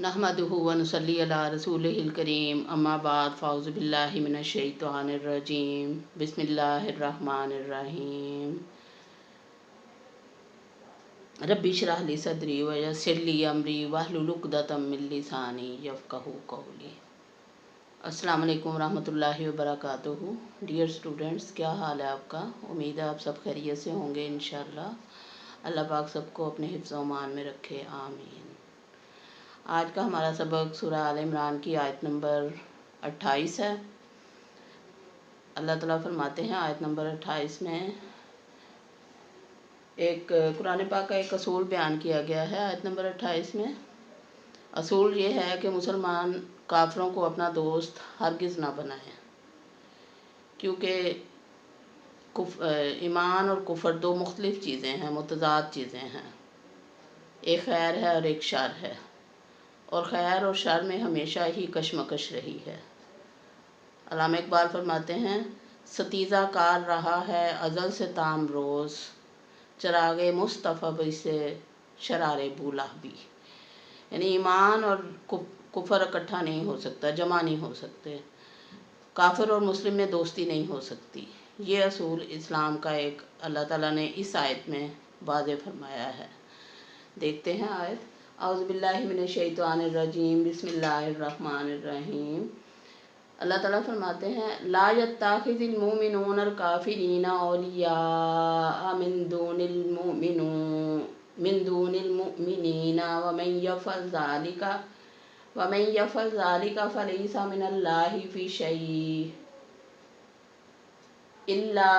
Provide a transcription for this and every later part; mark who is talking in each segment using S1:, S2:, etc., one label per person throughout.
S1: नहमदुहु व नुसल्ली अला रसूलिहिल करीम अम्मा बाद फ़ाउज़ु बिल्लाहि मिनश शैतानिर रजीम बिस्मिल्लाहिर रहमानिर रहीम रब्बि इश्रह ली सदरी व यस्सिर ली अमरी वहलुल उक़दतम मिन लिसानी यफ़क़हू क़ौली। अस्सलामु अलैकुम रहमतुल्लाहि व बरकातुहू। डियर स्टूडेंट्स, क्या हाल है आपका? उम्मीद है आप सब खैरियत से होंगे इंशाअल्लाह। अल्लाह पाक सबको अपने हिफ्ज़ व अमान में रखे, आमीन। आज का हमारा सबक सूरह आल इमरान की आयत नंबर 28 है। अल्लाह ताला फरमाते हैं आयत नंबर 28 में एक कुरान पाक का एक असूल बयान किया गया है। आयत नंबर 28 में असूल ये है कि मुसलमान काफिरों को अपना दोस्त हरगिज़ ना बनाएं, क्योंकि ईमान और कुफर दो मुख्तलिफ चीज़ें हैं, मुतज़ाद चीज़ें हैं। एक खैर है और एक शर है, और खैर और शर में हमेशा ही कशमकश रही है। अल्लामा इकबाल फरमाते हैं, सतीज़ा कार रहा है अज़ल से ताम रोज़, चरागे मुस्तफ़ा से शरारे बूला भी। यानी ईमान और कुफर इकट्ठा नहीं हो सकता, जमा नहीं हो सकते। काफिर और मुस्लिम में दोस्ती नहीं हो सकती। ये असूल इस्लाम का एक अल्लाह ताला ने इस आयत में वाज़ेह फरमाया है। देखते हैं आयत। औज़ु बिल्लाहि मिनश शैतानिर रजीम बिस्मिल्लाहिर रहमानिर रहीम। अल्लाह ताला फरमाते हैं, ला यत्ताखिज़िल मुमिनूनल काफिरीना औलिया मिन दूनिल मुमिनीना व मन यफ़अल ज़ालिका फ़लैसा मिनल्लाहि फ़ी शैइन इल्ला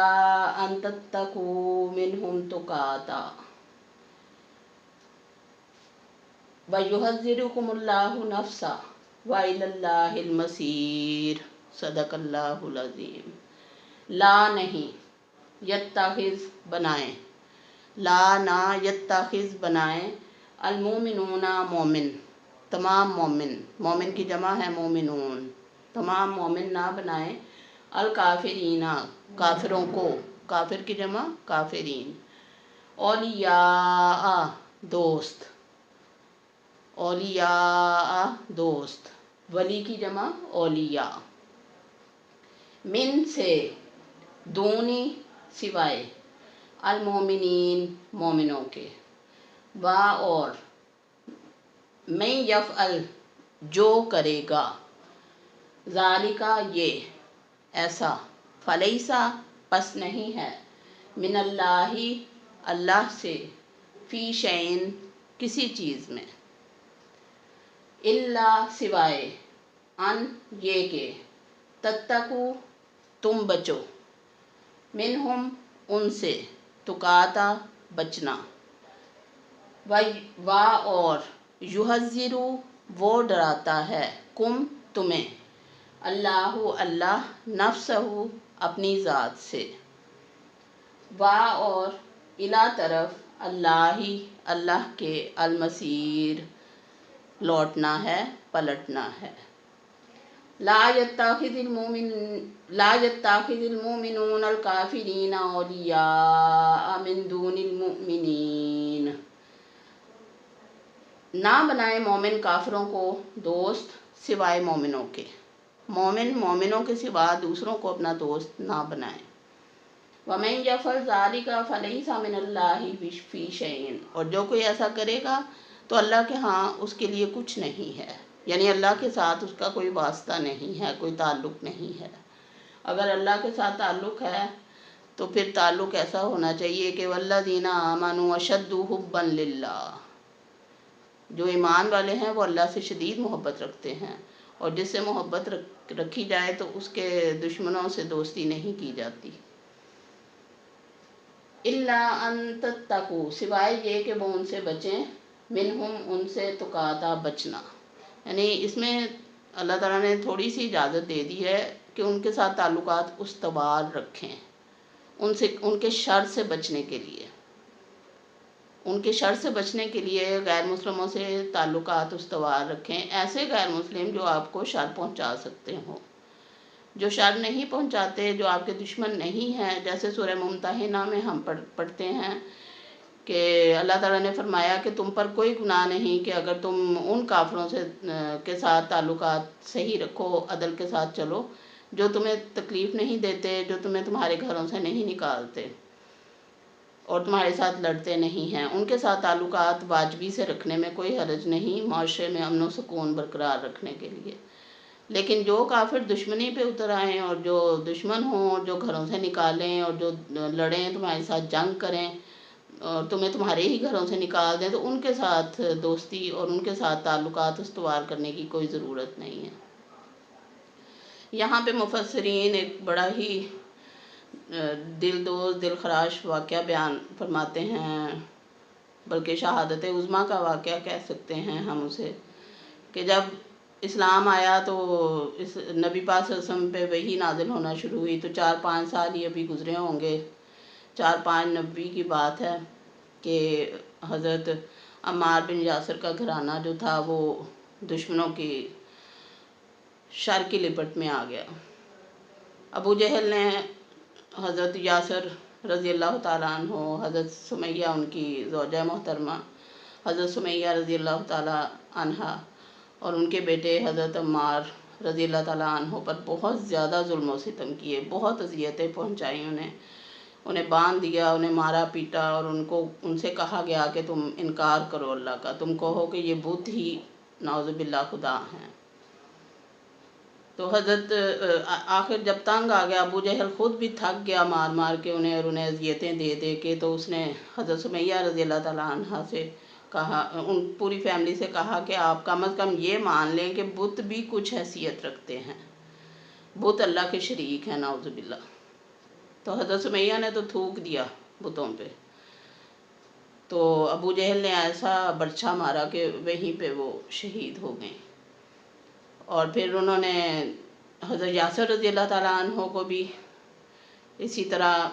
S1: अन तत्तक़ू मिनहुम तुक़ाता व युहज़्ज़िरुकुमुल्लाहु नफ़्सा व इलल्लाहिल मसीर। सदक़ल्लाहुल अज़ीम। ला नहीं, यत्ताखिज़ बनाएं, ला ना यत्ताखिज़ बनाएं, अलमोमिनूना मोमिन, तमाम मोमिन, मोमिन की जमा है मोमिनून, तमाम मोमिन ना बनाएं, अल काफिरीना काफिरों को, काफिर की जमा काफिरीन, औलिया दोस्त, औलिया दोस्त, वली की जमा औलिया, मिन से, दूनी सिवाय, अल मोमिनीन मोमिनों के, वा और, मैं यफ़अल जो करेगा, ज़ालिका ये, ऐसा, फ़लैसा पस नहीं है, मिनल्लाहि अल्लाह से, फ़ी शैइन किसी चीज़ में, इल्ला सिवाय, अन ये के, तत्तकू तुम बचो, मिनहुम उनसे, तुकाता बचना, वा और, युहज़्ज़िरु वो डराता है, कुम तुम्हें, अल्लाहु अल्लाह, नफ्सहु अपनी ज़ात से, वा और, इला तरफ, अल्लाही अल्लाह के, अलमसीर लौटना है, पलटना है। ला यत्ताखिज़िल मुमिनूनल काफिरीना औलिया मिन दूनिल मुमिनीन। ना बनाए मोमिन काफिरों को दोस्त सिवाय मोमिनों के, मोमिन मोमिनों के सिवा दूसरों को अपना दोस्त ना बनाए। वमन यफ़अल ज़ालिका फ़लैसा मिनल्लाहि फ़ी शैइन, और जो कोई ऐसा करेगा तो अल्लाह के हाँ उसके लिए कुछ नहीं है, यानी अल्लाह के साथ उसका कोई वास्ता नहीं है, कोई ताल्लुक़ नहीं है। अगर अल्लाह के साथ ताल्लुक़ है तो फिर ताल्लुक़ ऐसा होना चाहिए कि वल्लज़ीना आमनू अशद्दु हुब्बन लिल्लाह, जो ईमान वाले हैं वो अल्लाह से शदीद मोहब्बत रखते हैं, और जिससे मोहब्बत रखी जाए तो उसके दुश्मनों से दोस्ती नहीं की जाती। इल्ला अन तत्तकू सिवाय ये कि वो उनसे बचें, मिनहुम उनसे, तुकाता बचना, यानी इसमें अल्लाह ताला ने थोड़ी सी इजाज़त दे दी है कि उनके साथ ताल्लुकात उस्तवार रखें, उनसे उनके शर से बचने के लिए, उनके शर से बचने के लिए गैर मुस्लिमों से ताल्लुकात उस्तवार रखें। ऐसे गैर मुस्लिम जो आपको शर पहुंचा सकते हों, जो शर नहीं पहुंचाते, जो आपके दुश्मन नहीं हैं। जैसे सूरह मुमतहिना में हम पढ़ते हैं کہ اللہ تعالیٰ نے فرمایا کہ تم پر کوئی گناہ نہیں کہ اگر تم ان کافروں سے کے ساتھ تعلقات صحیح رکھو، عدل کے ساتھ چلو، جو تمہیں تکلیف نہیں دیتے، جو تمہیں تمہارے گھروں سے نہیں نکالتے اور تمہارے ساتھ لڑتے نہیں ہیں، ان کے ساتھ تعلقات واجبی سے رکھنے میں کوئی حرج نہیں، معاشرے میں امن و سکون برقرار رکھنے کے لیے۔ لیکن جو کافر دشمنی پہ اتر آئیں اور جو دشمن ہوں اور جو گھروں سے نکالیں اور جو لڑیں، تمہارے ساتھ جنگ کریں اور تمہیں تمہارے ہی گھروں سے نکال دیں، تو ان کے ساتھ دوستی اور ان کے ساتھ تعلقات استوار کرنے کی کوئی ضرورت نہیں ہے۔ یہاں پہ مفسرین ایک بڑا ہی دل دوز دل خراش واقعہ بیان فرماتے ہیں، بلکہ شہادت عظمیٰ کا واقعہ کہہ سکتے ہیں ہم اسے، کہ جب اسلام آیا تو اس نبی پاک صلی اللہ علیہ وسلم پہ وحی نازل ہونا شروع ہوئی، تو 4-5 سال ہی ابھی گزرے ہوں گے، 4-5 کی بات ہے کہ حضرت عمار بن یاسر کا گھرانہ جو تھا وہ دشمنوں کی شر کی لپٹ میں آ گیا۔ ابو جہل نے حضرت یاسر رضی اللہ تعالیٰ عنہ، حضرت سمیہ ان کی زوجہ محترمہ، حضرت سمیہ رضی اللہ تعالیٰ عنہ اور ان کے بیٹے حضرت عمار رضی اللہ تعالیٰ عنہ پر بہت زیادہ ظلم و ستم کیے، بہت اذیتیں پہنچائیں، انہیں باندھ دیا، انہیں مارا پیٹا، اور ان سے کہا گیا کہ تم انکار کرو اللہ کا، تم کہو کہ یہ بت ہی نعوذ باللہ خدا ہیں۔ تو حضرت آخر جب تنگ آ گیا، ابو جہل خود بھی تھک گیا مار مار کے انہیں اور انہیں اذیتیں دے دے کے، تو اس نے حضرت سمیہ رضی اللہ تعالیٰ عنہ سے کہا، ان پوری فیملی سے کہا کہ آپ کم از کم یہ مان لیں کہ بت بھی کچھ حیثیت رکھتے ہیں، بت اللہ کے شریک ہیں نعوذ باللہ۔ تو حضرت سمیہ نے تو تھوک دیا بتوں پہ، تو ابو جہل نے ایسا برچھا مارا کہ وہیں پہ وہ شہید ہو گئیں۔ اور پھر انہوں نے حضرت یاسر رضی اللہ تعالیٰ عنہ کو بھی اسی طرح،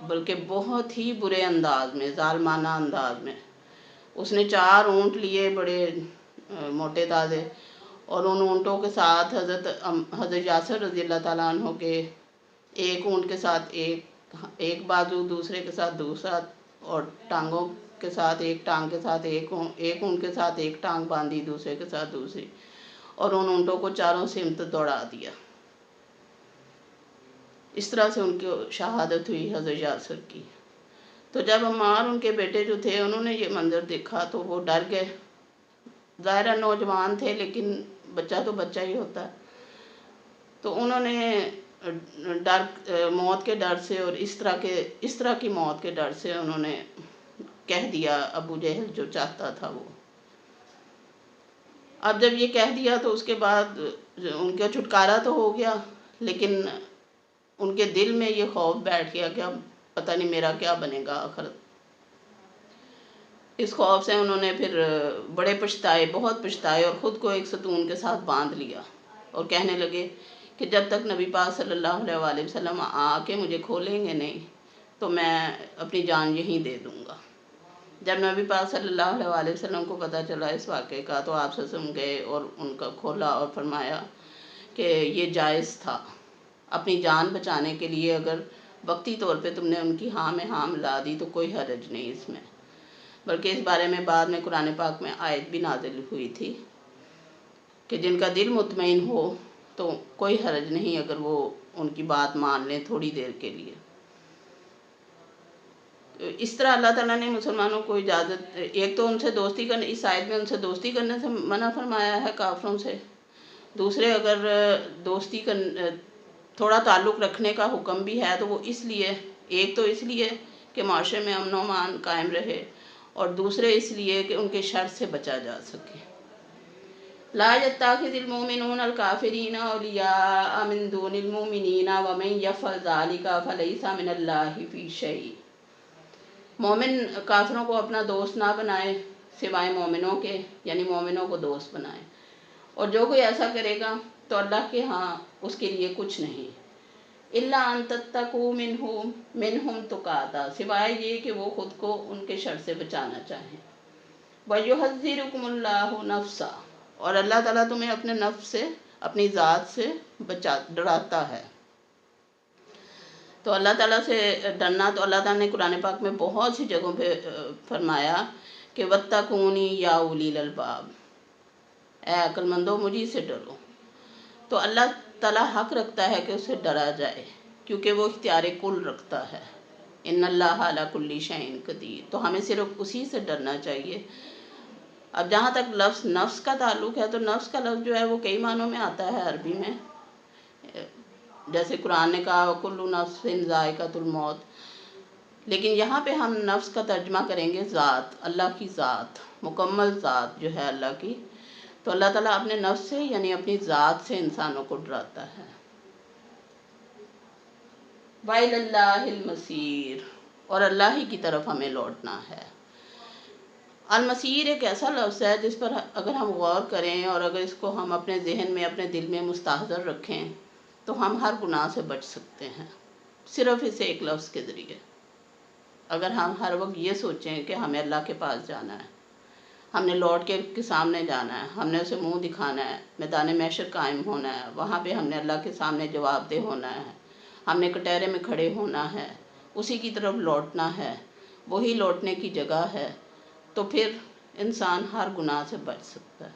S1: بلکہ بہت ہی برے انداز میں، ظالمانہ انداز میں، اس نے 4 اونٹ لیے بڑے موٹے تازے، اور ان اونٹوں کے ساتھ حضرت یاسر رضی اللہ تعالیٰ عنہ کے ایک اونٹ کے ساتھ ایک بازو، دوسرے کے ساتھ دوسرا، اور ٹانگوں کے ساتھ ایک ٹانگ کے ساتھ ایک اونٹ کے ساتھ ایک ٹانگ باندھی، دوسرے کے ساتھ دوسری، اور ان اونٹوں کو چاروں سمت دوڑا دیا۔ اس طرح سے ان کی شہادت ہوئی حضرت یاسر کی۔ تو جب عمار ان کے بیٹے جو تھے انہوں نے یہ منظر دیکھا تو وہ ڈر گئے، ظاہرہ نوجوان تھے لیکن بچہ تو بچہ ہی ہوتا ہے، تو انہوں نے موت کے ڈر سے اور اس طرح کی موت کے ڈر سے انہوں نے کہہ دیا ابو جہل جو چاہتا تھا وہ۔ اب جب یہ کہہ دیا تو اس کے بعد ان کا چھٹکارا تو ہو گیا، لیکن ان کے دل میں یہ خوف بیٹھ گیا کہ اب پتہ نہیں میرا کیا بنے گا آخرت۔ اس خوف سے انہوں نے پھر بڑے پچھتائے، بہت پچھتائے، اور خود کو ایک ستون کے ساتھ باندھ لیا اور کہنے لگے کہ جب تک نبی پاک صلی اللہ علیہ وآلہ وسلم آ کے مجھے کھولیں گے نہیں تو میں اپنی جان یہیں دے دوں گا۔ جب نبی پاک صلی اللہ علیہ وآلہ وسلم کو پتہ چلا اس واقعے کا تو آپ صلی اللہ علیہ وسلم گئے اور ان کا کھولا اور فرمایا کہ یہ جائز تھا، اپنی جان بچانے کے لیے اگر وقتی طور پہ تم نے ان کی ہاں میں ہاں ملا دی تو کوئی حرج نہیں اس میں، بلکہ اس بارے میں بعد میں قرآن پاک میں آیت بھی نازل ہوئی تھی کہ جن کا دل مطمئن ہو تو کوئی حرج نہیں اگر وہ ان کی بات مان لیں تھوڑی دیر کے لیے۔ اس طرح اللہ تعالیٰ نے مسلمانوں کو اجازت، ایک تو ان سے دوستی کرنے، اس آیت میں ان سے دوستی کرنے سے منع فرمایا ہے کافروں سے، دوسرے اگر دوستی تھوڑا تعلق رکھنے کا حکم بھی ہے تو وہ اس لیے، ایک تو اس لیے کہ معاشرے میں امن و امان قائم رہے، اور دوسرے اس لیے کہ ان کے شر سے بچا جا سکے۔ لا يتخذ المؤمنون الكافرين اولیاء من دون المؤمنین ومن يفعل ذلك فليس من اللہ فی شیء۔ مومن کافروں کو اپنا دوست نہ بنائے سوائے مومنوں کے، یعنی مومنوں کو دوست بنائے، اور جو کوئی ایسا کرے گا تو اللہ کے ہاں اس کے لیے کچھ نہیں، الا ان تتقوا منہم تقاتا، سوائے یہ کہ وہ خود کو ان کے شر سے بچانا چاہیں۔ وَيُحَذِّرُكُمُ اللَّهُ نَفْسَهُ، اور اللہ تعالیٰ تمہیں اپنے نفس سے، اپنی ذات سے ڈراتا ہے۔ तो अल्लाह ताला से डरना, तो अल्लाह ताला ने कुरान पाक में बहुत सी जगहों पे फरमाया कि वत्तकूनी या उलिल अलबाब, ए अक्लमंदो मुझी से डरो। तो अल्लाह ताला हक रखता है कि उससे डरा जाए, क्योंकि वो इख्तियार कुल रखता है। इन्नल्लाह अला कुल्ली शैइन कदीर, तो हमें सिर्फ उसी से डरना चाहिए। अब जहाँ तक लफ्ज़ नफ्स का ताल्लुक़ है, तो नफ्स का लफ्ज़ जो है वो कई मानों में आता है अरबी में। जैसे कुरान ने कहा कुल्लु नफ्सिन ज़ाइक़तुल मौत, लेकिन यहाँ पे हम नफ्स का तर्जमा करेंगे ज़ात, अल्लाह की ज़ात, मुकम्मल ज़ात जो है अल्लाह की। तो अल्लाह ताला अपने नफ्स से यानी अपनी ज़ात से इंसानों को डराता है। वइलल्लाहिल मसीर, और अल्लाह ही की तरफ हमें लौटना है। अलमसीर एक ऐसा लफ्ज़ है जिस पर अगर हम गौर करें और अगर इसको हम अपने जहन में, अपने दिल में मुस्तहज़र रखें, तो हम हर गुनाह से बच सकते हैं सिर्फ़ इस एक लफ्ज़ के ज़रिए। अगर हम हर वक्त ये सोचें कि हमें अल्लाह के पास जाना है, हमने लौट के सामने जाना है, हमने उसे मुंह दिखाना है, मैदान महशर कायम होना है, वहाँ पे हमने अल्लाह के सामने जवाबदेह होना है, हमने कटहरे में खड़े होना है, उसी की तरफ लौटना है, वही लौटने की जगह है, तो फिर इंसान हर गुनाह से बच सकता है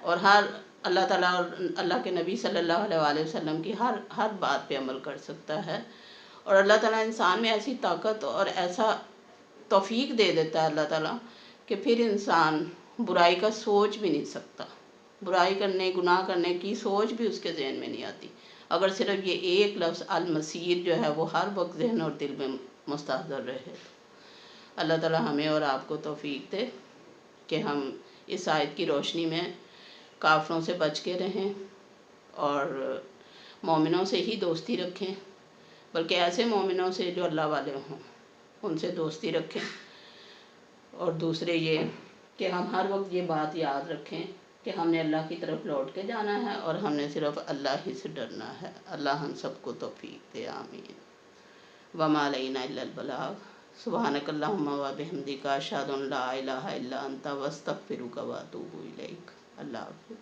S1: और हर अल्लाह ताला और अल्लाह के नबी सल्लल्लाहु अलैहि वसल्लम की हर बात पे अमल कर सकता है। और अल्लाह ताला इंसान में ऐसी ताकत और ऐसा तौफीक दे देता है अल्लाह ताला कि फिर इंसान बुराई का सोच भी नहीं सकता, बुराई करने, गुनाह करने की सोच भी उसके जहन में नहीं आती, अगर सिर्फ ये एक लफ्ज़ अल मसीर जो है वो हर वक्त जहन और दिल में मुस्तहज़र रहे। अल्लाह ताला हमें और आपको तौफीक दे कि हम इस आयत की रोशनी में काफिरों से बच के रहें और मोमिनों से ही दोस्ती रखें, बल्कि ऐसे मोमिनों से जो अल्लाह वाले हों उनसे दोस्ती रखें। और दूसरे ये कि हम हर वक्त ये बात याद रखें कि हमने अल्लाह की तरफ लौट के जाना है और हमने सिर्फ अल्लाह ही से डरना है। अल्लाह हम सबको तौफीक दे, आमीन। वमा अलैना इल्लल बलाग। सुब्हानकल्लाहुम्मा व बिहम्दिका अशहदु अन ला इलाहा इल्ला अंता वस्तगफिरुका व अतूबु इलैक। अल्लाह हाफ़िज़।